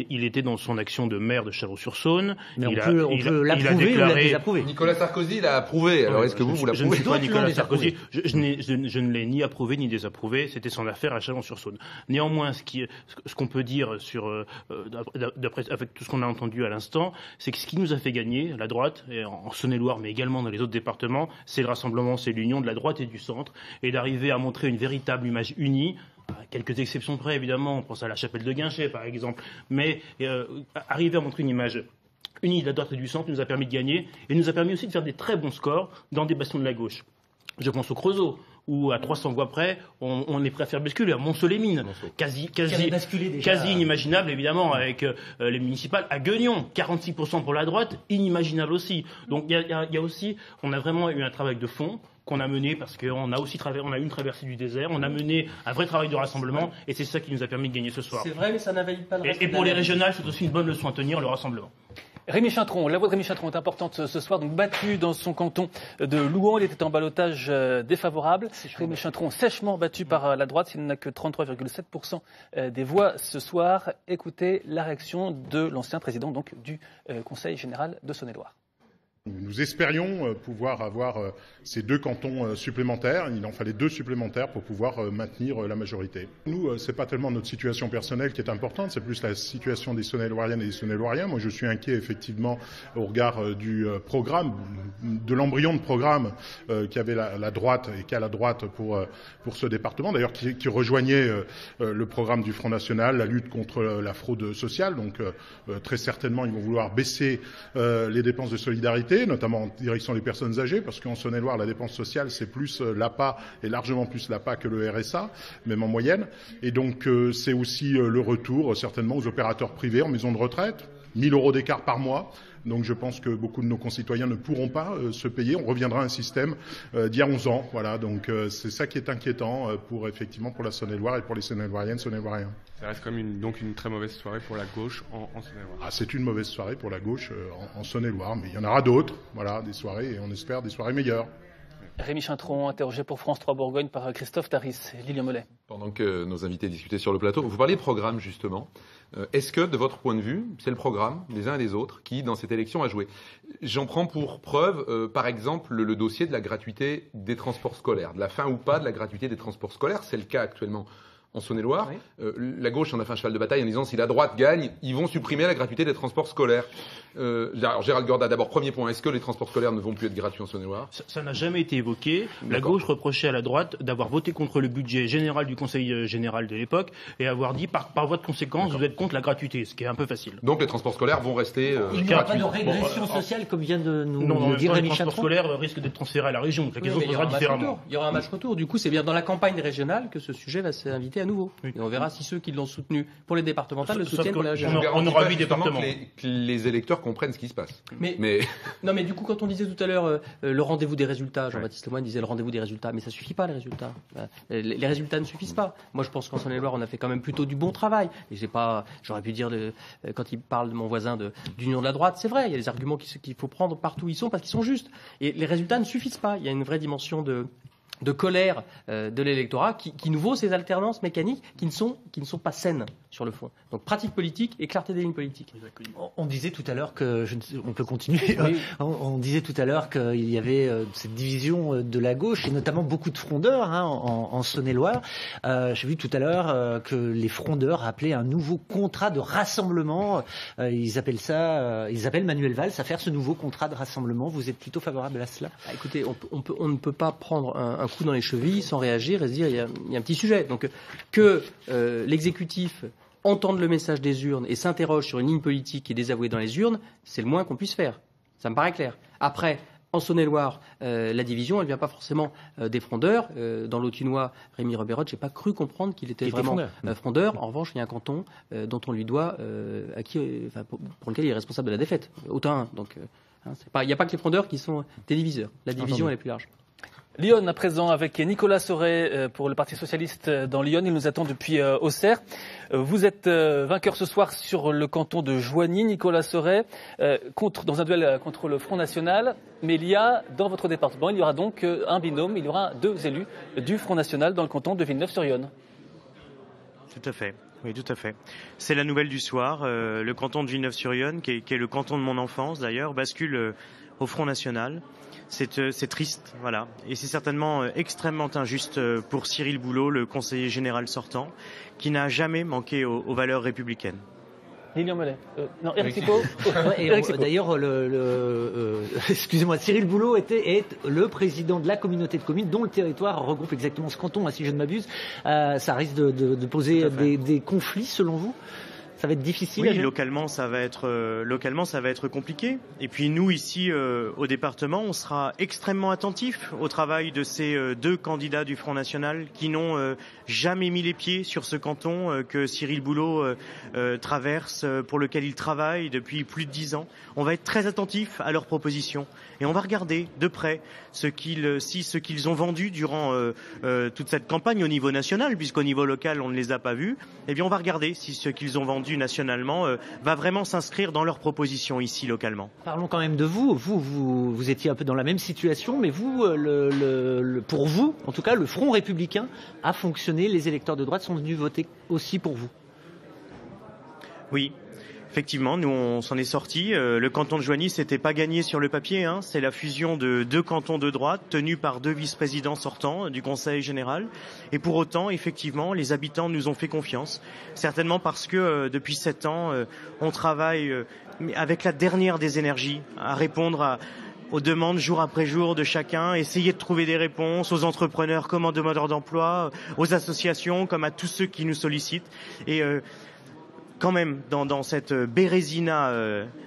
Il était dans son action de maire de Chalon-sur-Saône. Mais on peut l'approuver ou la désapprouver. Nicolas Sarkozy l'a approuvé. Alors est-ce que vous l'approuvez? Je ne suis pas Nicolas Sarkozy. Je ne l'ai ni approuvé ni désapprouvé. C'était son affaire à Chalon-sur-Saône. Néanmoins, ce qu'on peut dire avec tout ce qu'on a entendu à l'instant, c'est que ce qui nous a fait gagner, la droite, et en Saône-et-Loire, mais également dans les autres départements, c'est le rassemblement, c'est l'union de la droite et du centre, et d'arriver à montrer une véritable image unie. Quelques exceptions près, évidemment, on pense à la chapelle de Guinchet, par exemple, mais arriver à montrer une image unie de la droite et du centre nous a permis de gagner, et nous a permis aussi de faire des très bons scores dans des bastions de la gauche. Je pense au Creusot, où à 300 voix près, on est prêt à faire basculer, à Montceau-les-Mines, quasi inimaginable, évidemment, avec les municipales, à Gueugnon, 46% pour la droite, inimaginable aussi. Donc il y a aussi, on a vraiment eu un travail de fond qu'on a mené parce qu'on a aussi on a eu une traversée du désert, on a mené un vrai travail de rassemblement et c'est ça qui nous a permis de gagner ce soir. C'est vrai, mais ça n'invalide pas le reste. Et pour les régionales, c'est aussi une bonne leçon à tenir, le rassemblement. Rémi Chintron, la voix de Rémi Chintron est importante ce soir, donc battu dans son canton de Louhans, il était en ballottage défavorable. Rémi Chintron sèchement battu par la droite, il n'a que 33,7% des voix ce soir. Écoutez la réaction de l'ancien président donc, du Conseil général de Saône-et-Loire. Nous espérions pouvoir avoir ces 2 cantons supplémentaires. Il en fallait 2 supplémentaires pour pouvoir maintenir la majorité. Nous, c'est pas tellement notre situation personnelle qui est importante, c'est plus la situation des Saône-et-Loiriennes et des Saône-et-Loiriens. Moi, je suis inquiet effectivement au regard du programme, de l'embryon de programme qu'avait la droite et qu'a la droite pour ce département. D'ailleurs, qui rejoignait le programme du Front National, la lutte contre la fraude sociale. Donc, très certainement, ils vont vouloir baisser les dépenses de solidarité, notamment en direction des personnes âgées, parce qu'en Saône-et-Loire, la dépense sociale, c'est plus l'APA, et largement plus l'APA que le RSA, même en moyenne. Et donc, c'est aussi le retour, certainement, aux opérateurs privés en maison de retraite, 1 000 € d'écart par mois. Donc je pense que beaucoup de nos concitoyens ne pourront pas se payer. On reviendra à un système d'il y a 11 ans. Voilà, donc c'est ça qui est inquiétant pour la Saône-et-Loire et pour les Saône-et-Loiriennes, Saône-et-Loiriens. Ça reste comme une très mauvaise soirée pour la gauche en Saône-et-Loire. Ah, c'est une mauvaise soirée pour la gauche en Saône-et-Loire, mais il y en aura d'autres. Voilà, des soirées, et on espère des soirées meilleures. Rémi Chintron, interrogé pour France 3 Bourgogne par Christophe Taris et Lilian Mollet. Pendant que nos invités discutaient sur le plateau, vous parliez de programme justement. Est-ce que, de votre point de vue, c'est le programme des uns et des autres qui, dans cette élection, a joué? J'en prends pour preuve, par exemple, le dossier de la gratuité des transports scolaires, de la fin ou pas de la gratuité des transports scolaires. C'est le cas actuellement en Saône-et-Loire. Oui. La gauche en a fait un cheval de bataille en disant si la droite gagne, ils vont supprimer la gratuité des transports scolaires. Alors Gérald Gorda, d'abord, premier point, est-ce que les transports scolaires ne vont plus être gratuits en Saône-et-Loire? Ça n'a jamais été évoqué. La gauche reprochait à la droite d'avoir voté contre le budget général du Conseil général de l'époque et avoir dit par voie de conséquence vous êtes contre la gratuité, ce qui est un peu facile. Donc les transports scolaires vont rester il n'y aura pas de régression sociale comme vient de nous le dire Rémi Chintron. Les transports scolaires risquent d'être transférés à la région, donc la question se posera différemment. Il y aura un match retour. Du coup, c'est bien dans la campagne régionale que ce sujet va s'inviter à nouveau. Oui. Et on verra si ceux qui l'ont soutenu pour les départementales le soutiennent pour la régionale. On aura 8 départements. Que les électeurs comprennent ce qui se passe. Non, mais du coup, quand on disait tout à l'heure le rendez-vous des résultats, Jean-Baptiste Lemoyne disait le rendez-vous des résultats, mais ça suffit pas les résultats. Les résultats ne suffisent pas. Moi, je pense qu'en Saône-et-Loire, on a fait quand même plutôt du bon travail. Et j'aurais pu dire quand il parle de mon voisin d'union de la droite, c'est vrai, il y a des arguments qu'il faut prendre partout où ils sont parce qu'ils sont justes. Et les résultats ne suffisent pas. Il y a une vraie dimension de colère de l'électorat qui nous vaut ces alternances mécaniques qui ne sont pas saines sur le fond. Donc pratique politique et clarté des lignes politiques. On disait tout à l'heure on peut continuer. Oui. On disait tout à l'heure qu'il y avait cette division de la gauche et notamment beaucoup de frondeurs en Saône-et-Loire. J'ai vu tout à l'heure que les frondeurs appelaient un nouveau contrat de rassemblement. Ils appellent Manuel Valls à faire ce nouveau contrat de rassemblement. Vous êtes plutôt favorable à cela? Écoutez, on ne peut pas prendre un coup dans les chevilles sans réagir et se dire il y a un petit sujet. Donc que l'exécutif entende le message des urnes et s'interroge sur une ligne politique qui est désavouée dans les urnes, c'est le moins qu'on puisse faire. Ça me paraît clair. Après, en Saône-et-Loire, la division, elle ne vient pas forcément des frondeurs. Dans l'Autunois, Rémi Rebeyrotte, je n'ai pas cru comprendre qu'il était vraiment frondeur. En revanche, il y a un canton dont on lui doit, pour lequel il est responsable de la défaite. Autun. Donc, il n'y a pas que les frondeurs qui sont des diviseurs. La division, elle est plus large. Lyon à présent avec Nicolas Sauret pour le Parti Socialiste dans Lyon. Il nous attend depuis Auxerre. Vous êtes vainqueur ce soir sur le canton de Joigny, Nicolas Sauret, dans un duel contre le Front National. Mais il y a, dans votre département, il y aura donc un binôme, il y aura 2 élus du Front National dans le canton de Villeneuve-sur-Yonne. Tout à fait. Oui, tout à fait. C'est la nouvelle du soir. Le canton de Villeneuve-sur-Yonne, qui est le canton de mon enfance d'ailleurs, bascule au Front National. C'est triste, voilà. Et c'est certainement extrêmement injuste pour Cyril Boulot, le conseiller général sortant, qui n'a jamais manqué aux valeurs républicaines. Lilian Mollet. Non, Éric Sipo. D'ailleurs, excusez-moi, Cyril Boulot est le président de la communauté de communes dont le territoire regroupe exactement ce canton, si je ne m'abuse. Ça risque de poser des conflits, selon vous ? Ça va être difficile. Oui, localement, ça va être compliqué. Et puis nous, ici, au département, on sera extrêmement attentifs au travail de ces 2 candidats du Front National qui n'ont jamais mis les pieds sur ce canton que Cyril Boulot traverse, pour lequel il travaille depuis plus de 10 ans. On va être très attentifs à leurs propositions et on va regarder de près ce qu'ils ont vendu durant toute cette campagne au niveau national, puisqu'au niveau local, on ne les a pas vus. Eh bien, on va regarder si ce qu'ils ont vendu nationalement va vraiment s'inscrire dans leurs propositions ici localement. Parlons quand même de vous. Vous étiez un peu dans la même situation, mais vous, pour vous, en tout cas, le Front républicain a fonctionné. Les électeurs de droite sont venus voter aussi pour vous. Oui. Effectivement, nous on s'en est sortis. Le canton de Joigny, c'était pas gagné sur le papier. C'est la fusion de 2 cantons de droite tenus par 2 vice-présidents sortants du Conseil général. Et pour autant, effectivement, les habitants nous ont fait confiance. Certainement parce que depuis 7 ans, on travaille avec la dernière des énergies à répondre aux demandes jour après jour de chacun, essayer de trouver des réponses aux entrepreneurs comme aux demandeurs d'emploi, aux associations comme à tous ceux qui nous sollicitent. Et quand même, dans cette bérésina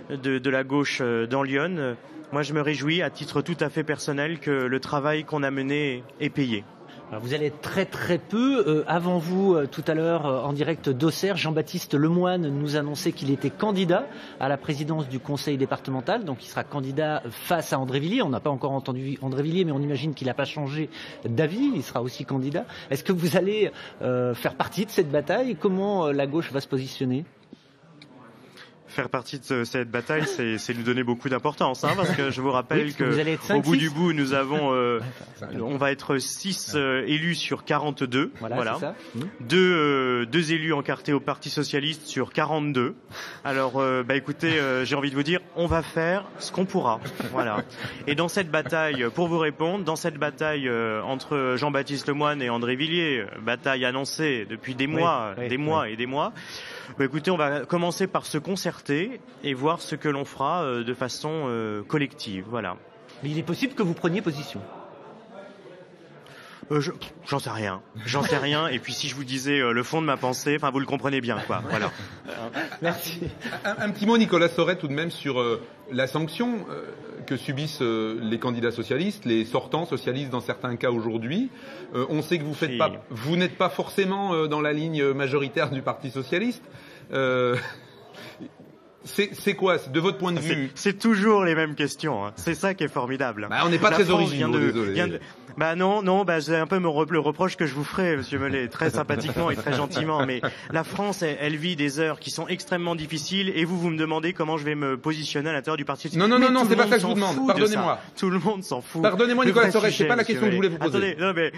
de la gauche dans Lyon, moi je me réjouis à titre tout à fait personnel que le travail qu'on a mené est payé. Alors vous allez être très très peu. Avant vous, tout à l'heure, en direct d'Auxerre, Jean-Baptiste Lemoyne nous annonçait qu'il était candidat à la présidence du conseil départemental. Donc il sera candidat face à André Villiers. On n'a pas encore entendu André Villiers, mais on imagine qu'il n'a pas changé d'avis. Il sera aussi candidat. Est-ce que vous allez faire partie de cette bataille ? Comment la gauche va se positionner ? Faire partie de cette bataille, c'est lui donner beaucoup d'importance, parce que je vous rappelle qu'au bout du bout, nous avons, on va être 6 élus sur 42, voilà. 2 élus encartés au Parti Socialiste sur 42. Alors, écoutez, j'ai envie de vous dire, on va faire ce qu'on pourra, voilà. Et dans cette bataille, pour vous répondre, dans cette bataille entre Jean-Baptiste Lemoyne et André Villiers, bataille annoncée depuis des mois et des mois. Écoutez, on va commencer par se concerter et voir ce que l'on fera de façon collective. Voilà. Mais il est possible que vous preniez position. J'en sais rien. Et puis si je vous disais le fond de ma pensée, vous le comprenez bien, quoi. Voilà. Merci. Un petit mot, Nicolas Sauret, tout de même sur la sanction que subissent les candidats socialistes, les sortants socialistes dans certains cas aujourd'hui. On sait que vous n'êtes pas forcément dans la ligne majoritaire du Parti socialiste. C'est quoi, de votre point de vue? C'est toujours les mêmes questions. C'est ça qui est formidable. On n'est pas très originaux, désolé. Non, c'est un peu le reproche que je vous ferai, Monsieur Mollet, très sympathiquement et très gentiment. Mais la France, elle vit des heures qui sont extrêmement difficiles, et vous me demandez comment je vais me positionner à l'intérieur du Parti socialiste. Non, c'est pas ça que je vous demande. Pardonnez-moi. Tout le monde s'en fout. Pardonnez-moi, Nicolas Sauret, c'est pas la question que je voulais vous poser. Attendez,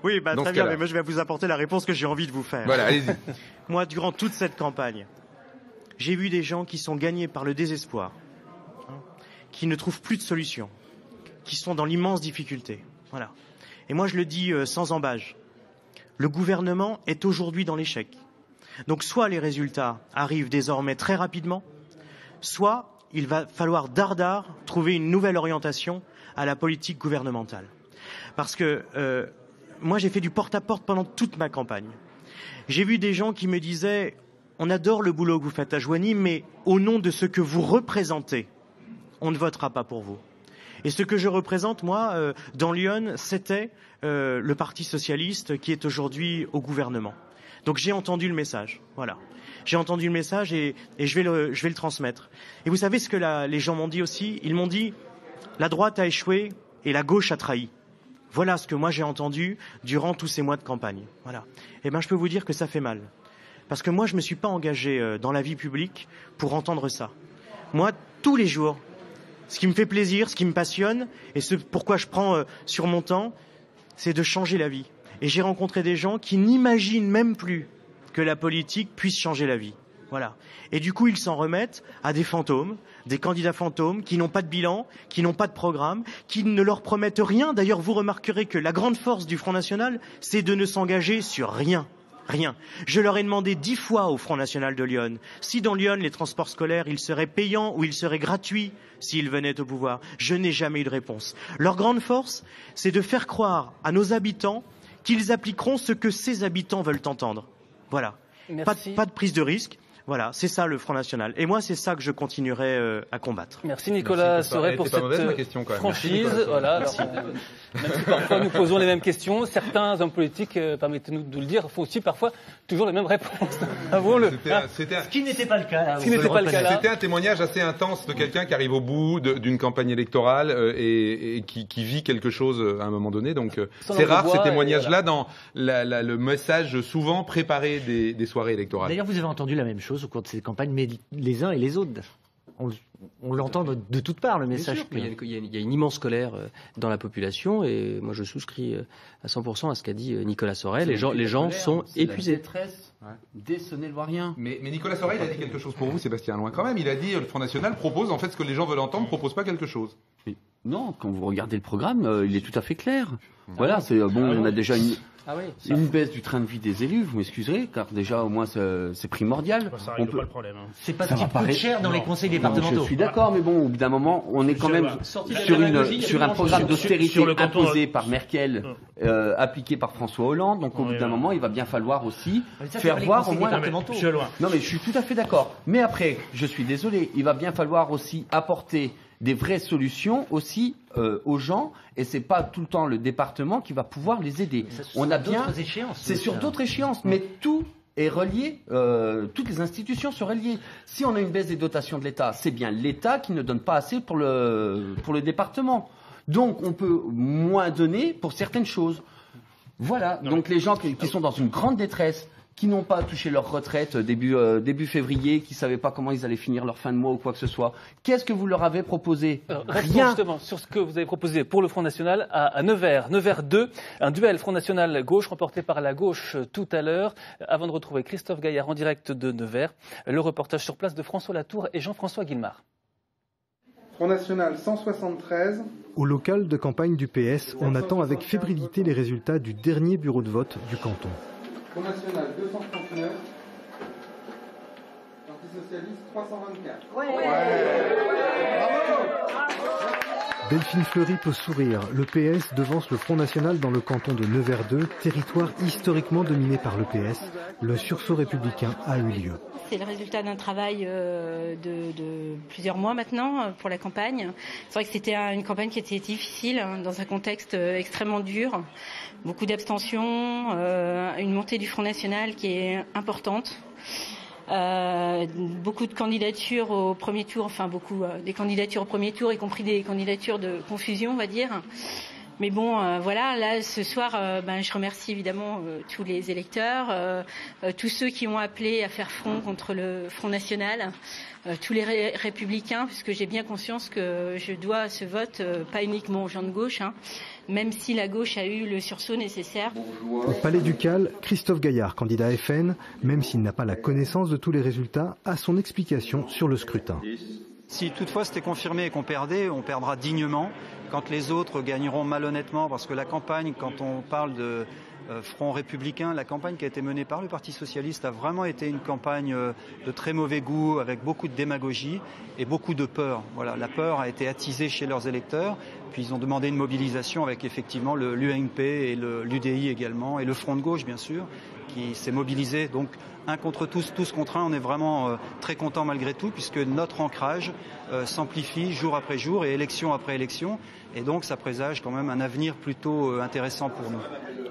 oui, très bien, mais moi je vais vous apporter la réponse que j'ai envie de vous faire. Voilà, allez-y. Moi, durant toute cette campagne, j'ai vu des gens qui sont gagnés par le désespoir, qui ne trouvent plus de solution, qui sont dans l'immense difficulté. Voilà. Et moi, je le dis sans ambages. Le gouvernement est aujourd'hui dans l'échec. Donc, soit les résultats arrivent désormais très rapidement, soit il va falloir dardard trouver une nouvelle orientation à la politique gouvernementale. Parce que moi, j'ai fait du porte-à-porte pendant toute ma campagne. J'ai vu des gens qui me disaient « On adore le boulot que vous faites à Joigny, mais au nom de ce que vous représentez, on ne votera pas pour vous. » Et ce que je représente, moi, dans Lyon, c'était le Parti socialiste qui est aujourd'hui au gouvernement. Donc j'ai entendu le message, voilà. J'ai entendu le message et je vais le transmettre. Et vous savez ce que les gens m'ont dit aussi? Ils m'ont dit « La droite a échoué et la gauche a trahi ». Voilà ce que moi j'ai entendu durant tous ces mois de campagne. Voilà. Et ben je peux vous dire que ça fait mal. Parce que moi je me suis pas engagé dans la vie publique pour entendre ça. Moi, tous les jours, ce qui me fait plaisir, ce qui me passionne, et ce pourquoi je prends sur mon temps, c'est de changer la vie. Et j'ai rencontré des gens qui n'imaginent même plus que la politique puisse changer la vie. Voilà. Et du coup, ils s'en remettent à des fantômes, des candidats fantômes qui n'ont pas de bilan, qui n'ont pas de programme, qui ne leur promettent rien. D'ailleurs, vous remarquerez que la grande force du Front National, c'est de ne s'engager sur rien. Rien. Je leur ai demandé 10 fois au Front National de Lyon si dans Lyon, les transports scolaires, ils seraient payants ou ils seraient gratuits s'ils venaient au pouvoir. Je n'ai jamais eu de réponse. Leur grande force, c'est de faire croire à nos habitants qu'ils appliqueront ce que ces habitants veulent entendre. Voilà. Pas de prise de risque. Voilà, c'est ça le Front National. Et moi, c'est ça que je continuerai à combattre. Merci Nicolas Sorel pour cette franchise. Voilà, alors, même si parfois nous posons les mêmes questions, certains hommes politiques, permettez-nous de le dire, font aussi parfois toujours les mêmes réponses. Ce qui n'était pas le cas. C'était un témoignage assez intense de quelqu'un qui arrive au bout d'une campagne électorale et qui vit quelque chose à un moment donné. Donc c'est rare ces témoignages-là dans le message souvent préparé des soirées électorales. D'ailleurs, vous avez entendu la même chose au cours de ces campagnes, mais les uns et les autres. On l'entend de toutes parts, le message. Il y a une immense colère dans la population et moi je souscris à 100% à ce qu'a dit Nicolas Sorel. Les gens sont épuisés. La détresse des Saône-et-Loiriens. Mais Nicolas Sorel, il a dit quelque chose pour vous, Sébastien Loin, quand même. Il a dit le Front National propose en fait ce que les gens veulent entendre, propose pas quelque chose. Mais non, quand vous regardez le programme, il est tout à fait clair. Voilà, c'est bon, on a déjà une baisse du train de vie des élus, vous m'excuserez, car déjà au moins c'est primordial. Ça règle pas le problème. C'est pas ce qui coûte cher dans les conseils départementaux. Je suis d'accord, mais bon, au bout d'un moment, on est quand même sur un programme d'austérité imposé par Merkel, appliqué par François Hollande. Donc au bout d'un moment, il va bien falloir aussi faire voir au moins. Non, mais je suis tout à fait d'accord. Mais après, je suis désolé, il va bien falloir aussi apporter des vraies solutions aussi aux gens, et c'est pas tout le temps le département qui va pouvoir les aider. On a bien, c'est sur d'autres échéances, mais tout est relié, toutes les institutions sont reliées. Si on a une baisse des dotations de l'État, c'est bien l'État qui ne donne pas assez pour le département. Donc on peut moins donner pour certaines choses. Voilà. Donc les gens qui sont dans une grande détresse, qui n'ont pas touché leur retraite début février, qui ne savaient pas comment ils allaient finir leur fin de mois ou quoi que ce soit. Qu'est-ce que vous leur avez proposé? Rien. Justement sur ce que vous avez proposé pour le Front National à Nevers. Nevers 2, un duel Front National gauche remporté par la gauche tout à l'heure. Avant de retrouver Christophe Gaillard en direct de Nevers, le reportage sur place de François Latour et Jean-François Guillemard. Front National 173. Au local de campagne du PS, on attend avec fébrilité les résultats du dernier bureau de vote du canton. Front National 239, Parti Socialiste 324. Delphine Fleury peut sourire. Le PS devance le Front National dans le canton de Nevers 2, territoire historiquement dominé par le PS. Le sursaut républicain a eu lieu. C'est le résultat d'un travail de plusieurs mois maintenant pour la campagne. C'est vrai que c'était une campagne qui était difficile dans un contexte extrêmement dur. Beaucoup d'abstention, une montée du Front National qui est importante. Beaucoup de candidatures au premier tour, enfin beaucoup des candidatures au premier tour, y compris des candidatures de confusion, on va dire. Mais bon, voilà, là, ce soir, je remercie évidemment tous les électeurs, tous ceux qui ont appelé à faire front contre le Front National, tous les républicains, puisque j'ai bien conscience que je dois ce vote, pas uniquement aux gens de gauche, même si la gauche a eu le sursaut nécessaire. Au Palais Ducal, Christophe Gaillard, candidat FN, même s'il n'a pas la connaissance de tous les résultats, a son explication sur le scrutin. Si toutefois c'était confirmé et qu'on perdait, on perdra dignement. Quand les autres gagneront malhonnêtement, parce que la campagne, quand on parle Front républicain. La campagne qui a été menée par le Parti socialiste a vraiment été une campagne de très mauvais goût, avec beaucoup de démagogie et beaucoup de peur. Voilà, la peur a été attisée chez leurs électeurs. Puis ils ont demandé une mobilisation avec effectivement l'UMP et l'UDI également, et le Front de gauche bien sûr, qui s'est mobilisé. Donc un contre tous, tous contre un. On est vraiment très content malgré tout, puisque notre ancrage s'amplifie jour après jour et élection après élection. Et donc ça présage quand même un avenir plutôt intéressant pour nous.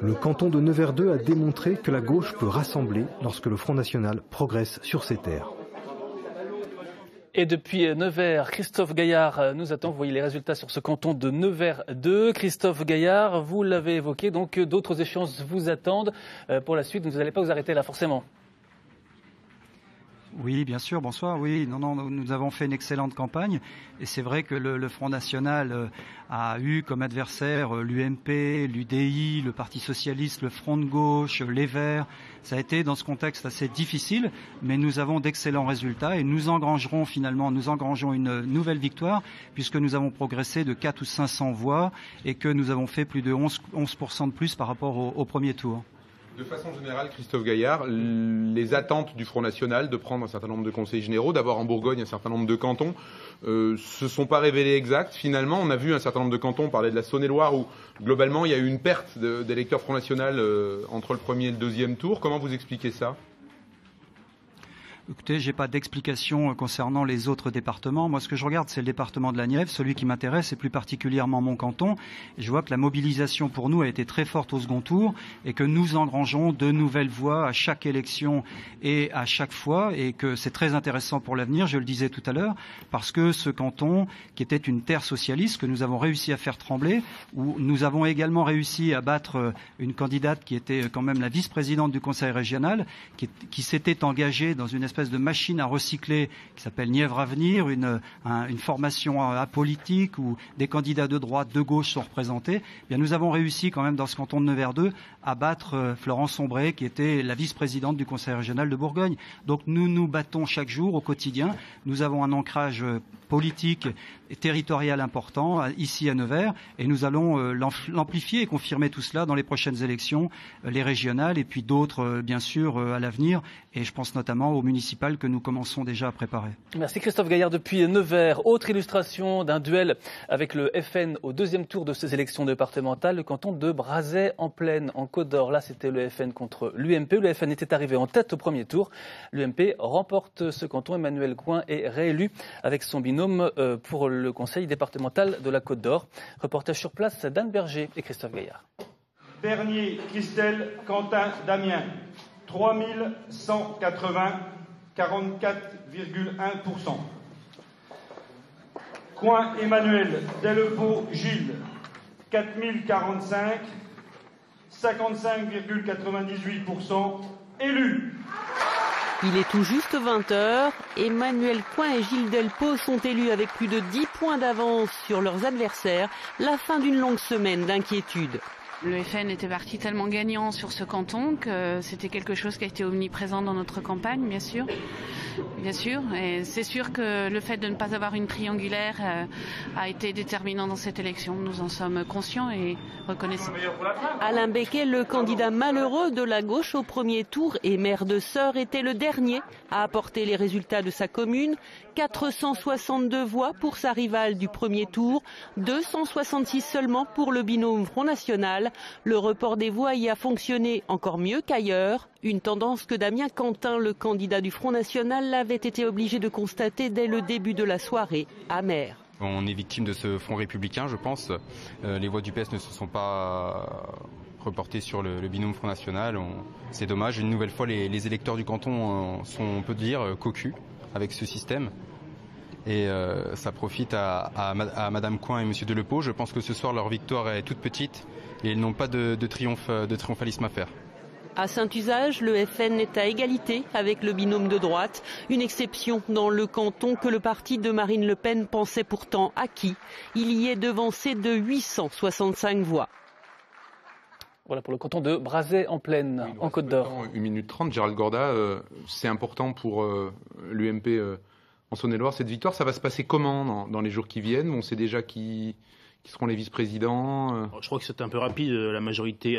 Le canton de Nevers-2 a démontré que la gauche peut rassembler lorsque le Front National progresse sur ses terres. Et depuis Nevers, Christophe Gaillard nous attend. Vous voyez les résultats sur ce canton de Nevers 2. Christophe Gaillard, vous l'avez évoqué, donc d'autres échéances vous attendent pour la suite. Vous n'allez pas vous arrêter là forcément. Oui, bien sûr, bonsoir. Oui, nous avons fait une excellente campagne et c'est vrai que le Front National a eu comme adversaire l'UMP, l'UDI, le Parti Socialiste, le Front de gauche, les Verts. Ça a été dans ce contexte assez difficile, mais nous avons d'excellents résultats et nous engrangeons une nouvelle victoire puisque nous avons progressé de 4 ou 500 voix et que nous avons fait plus de 11% de plus par rapport au premier tour. De façon générale, Christophe Gaillard, les attentes du Front National de prendre un certain nombre de conseils généraux, d'avoir en Bourgogne un certain nombre de cantons, se sont pas révélées exactes. Finalement, on a vu un certain nombre de cantons, on parlait de la Saône-et-Loire, où globalement il y a eu une perte d'électeurs Front National entre le premier et le deuxième tour. Comment vous expliquez ça ? Écoutez, j'ai pas d'explication concernant les autres départements. Moi, ce que je regarde, c'est le département de la Nièvre, celui qui m'intéresse, et plus particulièrement mon canton. Et je vois que la mobilisation pour nous a été très forte au second tour et que nous engrangeons de nouvelles voix à chaque élection et à chaque fois, et que c'est très intéressant pour l'avenir, je le disais tout à l'heure, parce que ce canton, qui était une terre socialiste, que nous avons réussi à faire trembler, où nous avons également réussi à battre une candidate qui était quand même la vice-présidente du conseil régional, qui s'était engagée dans une espèce de machine à recycler qui s'appelle Nièvre Avenir, une formation apolitique où des candidats de droite, de gauche sont représentés. Eh bien, nous avons réussi quand même dans ce canton de Nevers 2 à battre Florence Sombré, qui était la vice-présidente du conseil régional de Bourgogne. Donc nous nous battons chaque jour au quotidien. Nous avons un ancrage politique et territorial important ici à Nevers et nous allons l'amplifier et confirmer tout cela dans les prochaines élections, les régionales et puis d'autres bien sûr à l'avenir, et je pense notamment aux municipales que nous commençons déjà à préparer. Merci Christophe Gaillard depuis Nevers. Autre illustration d'un duel avec le FN au deuxième tour de ces élections départementales, le canton de Brazais-en-Plaine en Côte d'Or. Là c'était le FN contre l'UMP. Le FN était arrivé en tête au premier tour. L'UMP remporte ce canton. Emmanuel Coin est réélu avec son binôme pour le conseil départemental de la Côte d'Or. Reportage sur place d'Anne Berger et Christophe Gaillard. Bernier, Christelle, Quentin, Damien. 3180, 44,1%. Coin, Emmanuel, Dellepeau, Gilles. 4045, 55,98%. Élus. Il est tout juste 20h. Emmanuel Coin et Gilles Dellepeau sont élus avec plus de 10 points d'avance sur leurs adversaires. La fin d'une longue semaine d'inquiétude. Le FN était parti tellement gagnant sur ce canton que c'était quelque chose qui a été omniprésent dans notre campagne, bien sûr. Bien sûr, et c'est sûr que le fait de ne pas avoir une triangulaire a été déterminant dans cette élection. Nous en sommes conscients et reconnaissants. Alain Becquet, le candidat malheureux de la gauche au premier tour et maire de Seurre, était le dernier à apporter les résultats de sa commune. 462 voix pour sa rivale du premier tour, 266 seulement pour le binôme Front National. Le report des voix y a fonctionné encore mieux qu'ailleurs. Une tendance que Damien Quentin, le candidat du Front National, avait été obligé de constater dès le début de la soirée, amer. On est victime de ce Front républicain, je pense. Les voix du PS ne se sont pas reportées sur le binôme Front National. C'est dommage. Une nouvelle fois, les électeurs du canton sont, on peut dire, cocus avec ce système. Et ça profite à Madame Coin et Monsieur Dellepeau. Je pense que ce soir, leur victoire est toute petite et ils n'ont pas de triomphalisme à faire. À Saint-Usage, le FN est à égalité avec le binôme de droite. Une exception dans le canton que le parti de Marine Le Pen pensait pourtant acquis. Il y est devancé de 865 voix. Voilà pour le canton de Brazais-en-Plaine, en Côte d'Or. 1 minute 30, Gérald Gorda, c'est important pour l'UMP en Saône-et-Loire. Cette victoire, ça va se passer comment dans les jours qui viennent? On sait déjà qui Qui seront les vice-présidents Je crois que c'est un peu rapide. La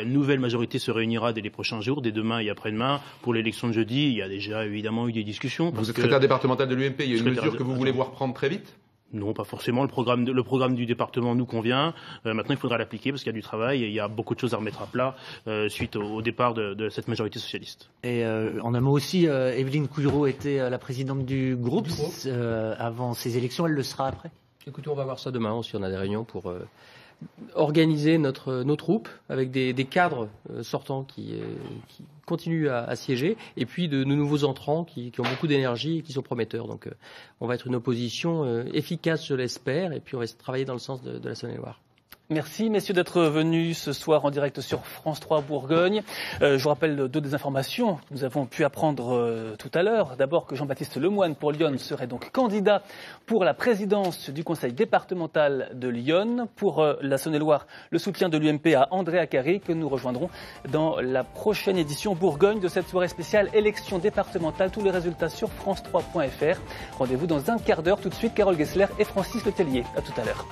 nouvelle majorité se réunira dès les prochains jours, dès demain et après-demain. Pour l'élection de jeudi, il y a déjà évidemment eu des discussions. Vous êtes secrétaire départemental de l'UMP, il y a une mesure que vous voulez voir prendre très vite ? Non, pas forcément. Le programme du département nous convient. Maintenant, il faudra l'appliquer parce qu'il y a du travail et il y a beaucoup de choses à remettre à plat suite au départ de cette majorité socialiste. Et en un mot aussi, Evelyne Couillereau était la présidente du groupe avant ces élections. Elle le sera après ? Écoutez, on va voir ça demain aussi. On a des réunions pour organiser nos troupes avec des cadres sortants qui continuent à siéger et puis de nouveaux entrants qui ont beaucoup d'énergie et qui sont prometteurs. Donc on va être une opposition efficace, je l'espère, et puis on va travailler dans le sens de la Saône-et-Loire. Merci messieurs d'être venus ce soir en direct sur France 3 Bourgogne. Je vous rappelle deux des informations que nous avons pu apprendre tout à l'heure. D'abord que Jean-Baptiste Lemoyne pour Lyon serait donc candidat pour la présidence du conseil départemental de Lyon. Pour la Saône-et-Loire, le soutien de l'UMP à André Acari que nous rejoindrons dans la prochaine édition Bourgogne de cette soirée spéciale élection départementale. Tous les résultats sur france3.fr. Rendez-vous dans un quart d'heure. Tout de suite, Carole Gessler et Francis Letellier. À tout à l'heure.